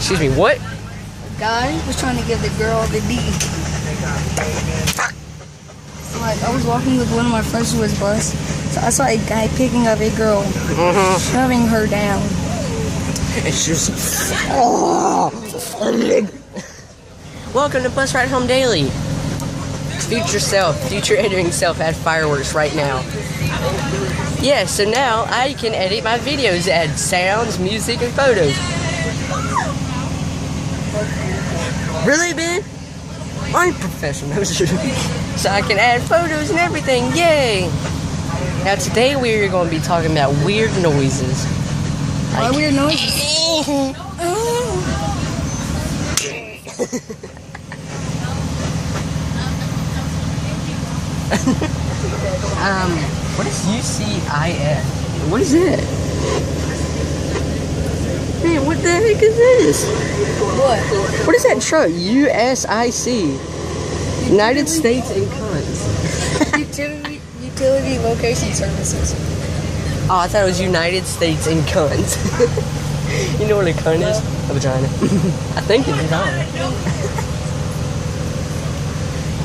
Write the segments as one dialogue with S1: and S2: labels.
S1: Excuse me, what?
S2: A guy was trying to give the girl the D. So like, I was walking with one of my friends to his bus. So I saw a guy picking up a girl, shoving her down.
S1: And she was welcome to Bus Ride Home Daily. Future self, future editing self at fireworks right now. Yeah, so now I can edit my videos, add sounds, music, and photos. Really, Ben? I'm professional. So I can add photos and everything, yay! Now today we're going to be talking about weird noises.
S2: Why weird noises?
S1: What is UCIF? What is that? Man, what the heck is this?
S2: What?
S1: What is that truck? USIC. United States and Cunts.
S2: Utility Location Services.
S1: Oh, I thought it was United States and Cunts. You know what a cunt is? A vagina. I think it's a vagina.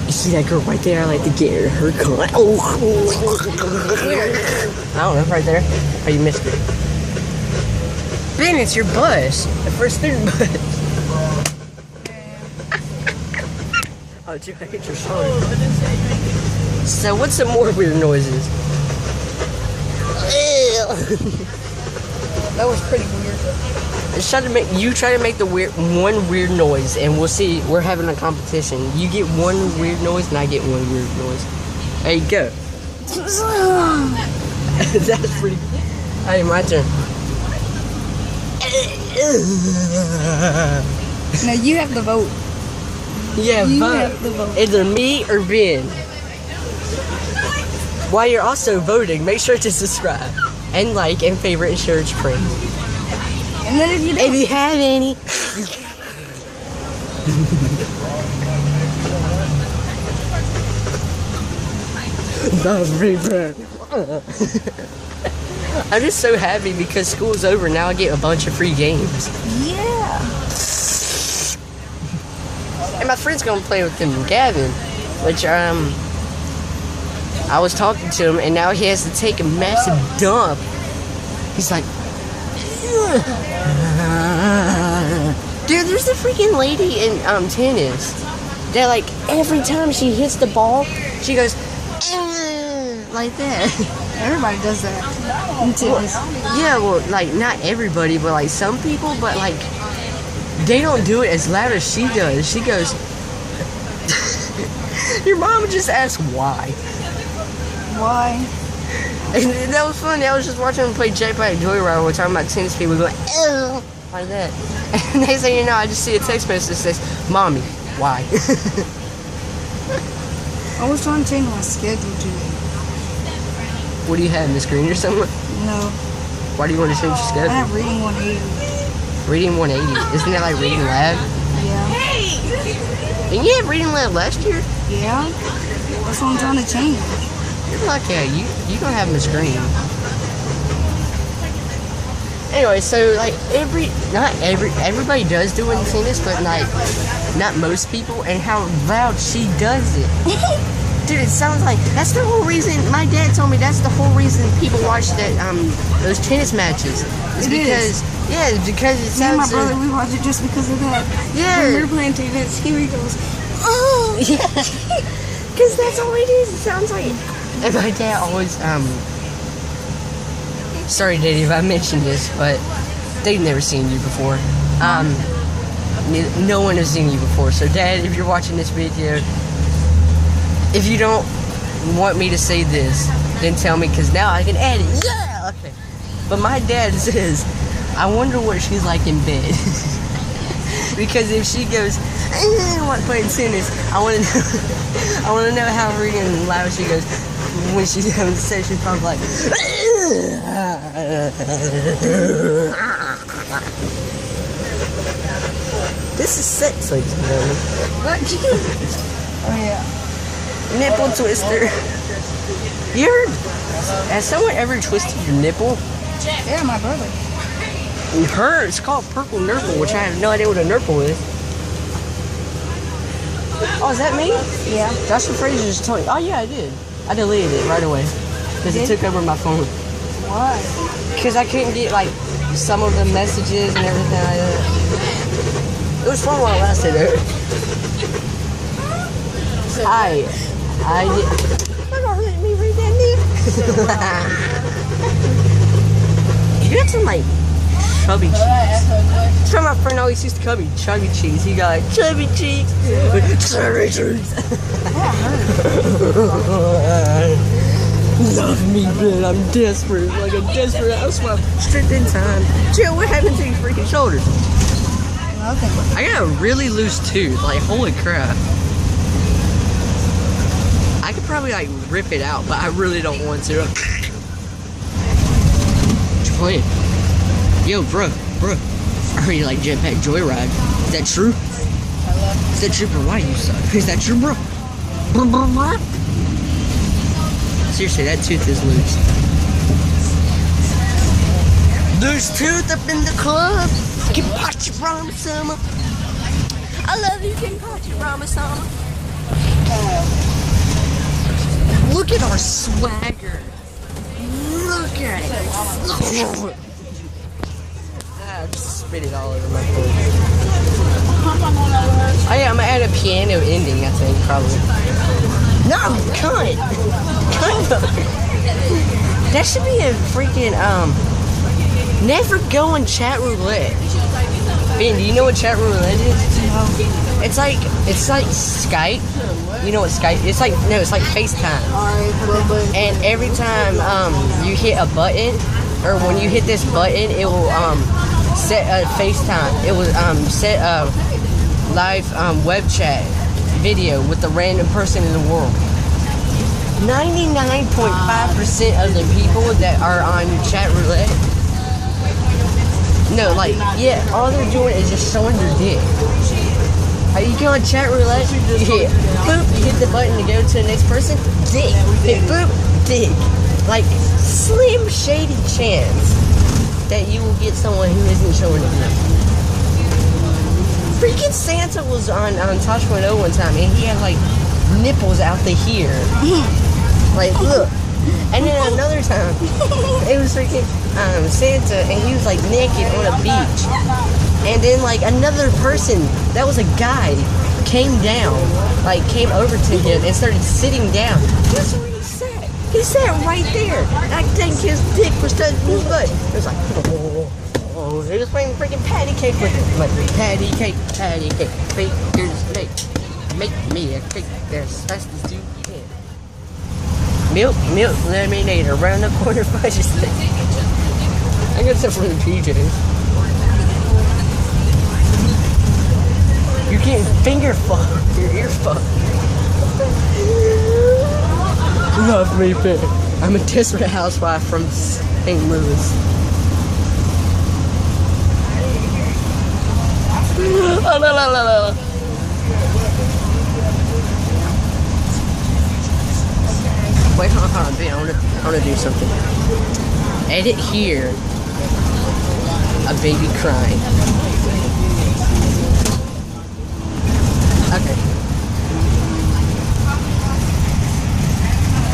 S1: You see that girl right there? I like to get her cunt. Oh. I don't know, right there. Oh, you missed it. Ben, it's your bus. The first student bus. Oh, dude, I hate your song. So, what's some more weird noises?
S2: That was pretty weird.
S1: You try to make the one weird noise, and we'll see. We're having a competition. You get one weird noise, and I get one weird noise. There you go. That's pretty. Hey, my turn.
S2: Now you have the vote.
S1: Yeah,
S2: You
S1: vote.
S2: have the vote.
S1: Either me or Ben. While you're also voting, make sure to subscribe and like and favorite and share your friends.
S2: And then if you don't,
S1: If you have any. That was pretty bad. I'm just so happy because school's over. Now I get a bunch of free games.
S2: yeah.
S1: And my friend's gonna play with him, Gavin, which I was talking to him, and now he has to take a massive dump. He's like, dude, there's a freaking lady in tennis that like every time she hits the ball, she goes like that.
S2: Everybody does that in tennis.
S1: Yeah, well, like not everybody, but like some people, but like they don't do it as loud as she does. She goes, your mom just asked why.
S2: Why?
S1: And that was funny. I was just watching them play Jetpack Joyride. We're talking about tennis people going, ew, like that. And they say, you know, I just see a text message that says, Mommy, why?
S2: I was trying to change my schedule today.
S1: What do you have, Miss Green or something?
S2: No.
S1: Why do you want to change your
S2: I
S1: schedule?
S2: have reading 180.
S1: Reading 180. Isn't that like reading lab?
S2: Yeah.
S1: Didn't you have reading lab last year?
S2: Yeah. That's what I'm trying to change.
S1: You're lucky. You don't have Miss Green. Anyway, so like everybody does do it in tennis, but like not most people. And how loud she does it, dude! It sounds like that's the whole reason. My dad told me that's the whole reason people watch that those tennis matches. It's because it's because it
S2: Me and
S1: sounds.
S2: my brother, we watch it just because of that.
S1: Yeah.
S2: When we're playing tennis, here he goes. Oh.
S1: Yeah. Because that's all it is. It sounds like. And my dad always sorry, Daddy, if I mentioned this, but they've never seen you before. No one has seen you before. So, Dad, if you're watching this video, if you don't want me to say this, then tell me, because now I can edit. Yeah. Okay. But my dad says, I wonder what she's like in bed. Because if she goes, what playing tennis, I want to know how freaking loud she goes when she's having sex. She's probably like, this is sex, ladies and gentlemen.
S2: What? Oh yeah.
S1: Nipple twister. You ever? Has someone ever twisted your nipple?
S2: Yeah, my brother.
S1: Her, it's called Purple Nurple, which I have no idea what a Nurple is. Oh, is that me?
S2: Yeah.
S1: Joshua Frazier just told me. Oh, yeah, I did. I deleted it right away. Because it took over my phone.
S2: Why?
S1: Because I couldn't get, like, some of the messages and everything like that. It was fun while it lasted, though. I did. They're gonna let me read that new. You got some, like, chubby cheeks. That's why my friend always used to call me chubby cheeks. He got like chubby cheeks. Chubby cheeks. Love me, man. I'm desperate. Like a desperate housewife. Stripped in time. Chill, what happened to your freaking shoulders?
S2: Nothing.
S1: I got a really loose tooth. Like, holy crap. I could probably, like, rip it out, but I really don't want to. What you playing? Yo, bro. I heard you like Jetpack Joyride. Is that true? Is that true, bro? Why you suck? Is that true, bro? Seriously, that tooth is loose. Loose tooth up in the club. Get potty from summer. I love you, get potty from summer. Look at our swagger. Look at it. I just spit it all over my phone. Oh yeah, I'm gonna add a piano ending, I think, probably. No, cunt! That should be a freaking, never go on chat roulette. Ben, do you know what chat roulette is?
S2: No.
S1: It's like Skype. You know what Skype? It's like FaceTime.
S2: Alright,
S1: And every time you hit a button, or when you hit this button, it will set a FaceTime. It will set a live web chat video with a random person in the world. 99.5% of the people that are on chat roulette. No, like, yeah, all they're doing is just showing their dick. You go on chat roulette, you hit boop, you hit the button to go to the next person, dick. Hit boop, dick. Like, slim shady chance that you will get someone who isn't showing it. Freaking Santa was on Tosh.0 one time, and he had, like, nipples out the here. Like, look. And then another time, it was freaking Santa, and he was, like, naked on a beach. And then, like, another person, that was a guy, came over to him and started sitting down. Guess where he sat? He sat right there. I think his dick was touching his butt. It was like, oh, he was playing freaking patty cake with him. Like, patty cake, bakers make me a cake as fast as you can. Milk, lemonade, around the corner, fudge stick. I got stuff from the PJs. You can't finger fuck your ear fuck. Love me, bitch. I'm a desperate housewife from St. Louis. Oh, no. Wait, hold on, Ben. I wanna do something. Edit here. A baby crying. Okay.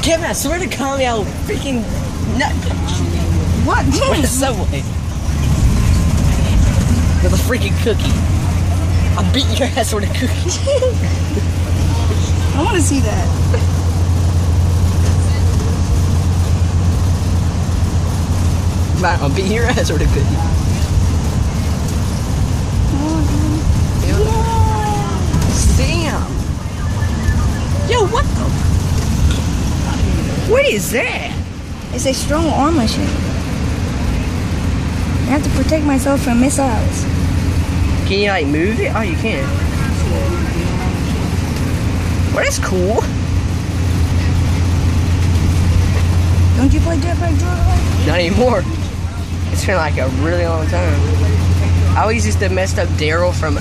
S1: Kevin, I swear to God, I'll freaking nut punch you.
S2: What?
S1: With a Subway. With a freaking cookie. I'll beat your ass with a cookie.
S2: I want to see that.
S1: I'll beat your ass with a cookie. Damn. Yo, what the? What is that?
S2: It's a strong arm machine. I have to protect myself from missiles.
S1: Can you like move it? Oh, you can. Well, that's cool.
S2: Don't you play Jetpack Joyride?
S1: Not anymore. It's been like a really long time. I always used to mess up Daryl from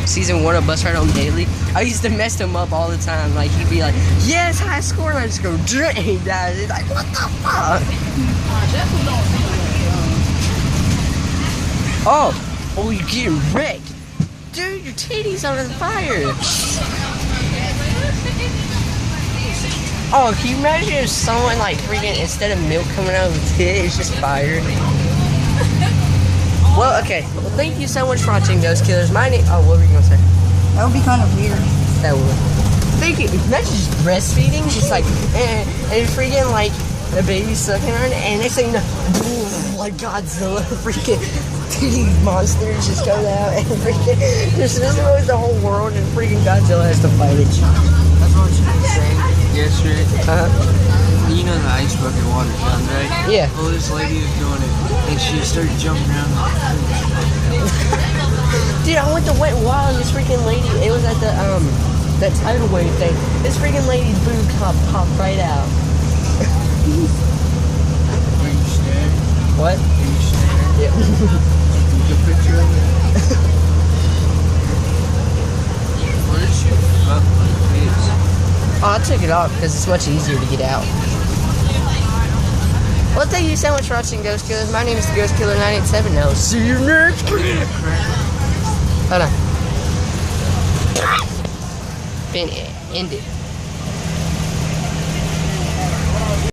S1: season 1 of Bus Ride Home Daily. I used to mess him up all the time. Like, he'd be like, yes, high score, and I just go, and he dies. He's like, what the fuck? Oh, you're getting wrecked. Dude, your titties are on fire. Oh, can you imagine if someone like freaking, instead of milk coming out of the tit, it's just fire? Well, okay. Well, thank you so much for watching Ghost Killers. My name. Oh, what were you gonna say?
S2: That would be kind of weird.
S1: That would. Thank you. Imagine just breastfeeding, just like, and freaking like the baby sucking on it, and next thing you know, boom, like Godzilla, freaking titty monsters just come out, and freaking just destroys the whole world, and freaking Godzilla has to fight it.
S3: That's what you were saying yesterday. You know the ice bucket water gun, right?
S1: Yeah.
S3: Well, this lady was doing it, and she started jumping around.
S1: Dude, I went to Wet n Wild, and this freaking lady, it was at the, that tidal wave thing. This freaking lady's boob popped right out.
S3: Are you scared?
S1: What?
S3: Are you scared?
S1: Yeah.
S3: Take a picture of it. Where did you fuck my face?
S1: Oh, I took it off because it's much easier to get out. Well, thank you so much for watching Ghost Killers. My name is the Ghost Killer 987. Now, see you next week. Hold on. End it.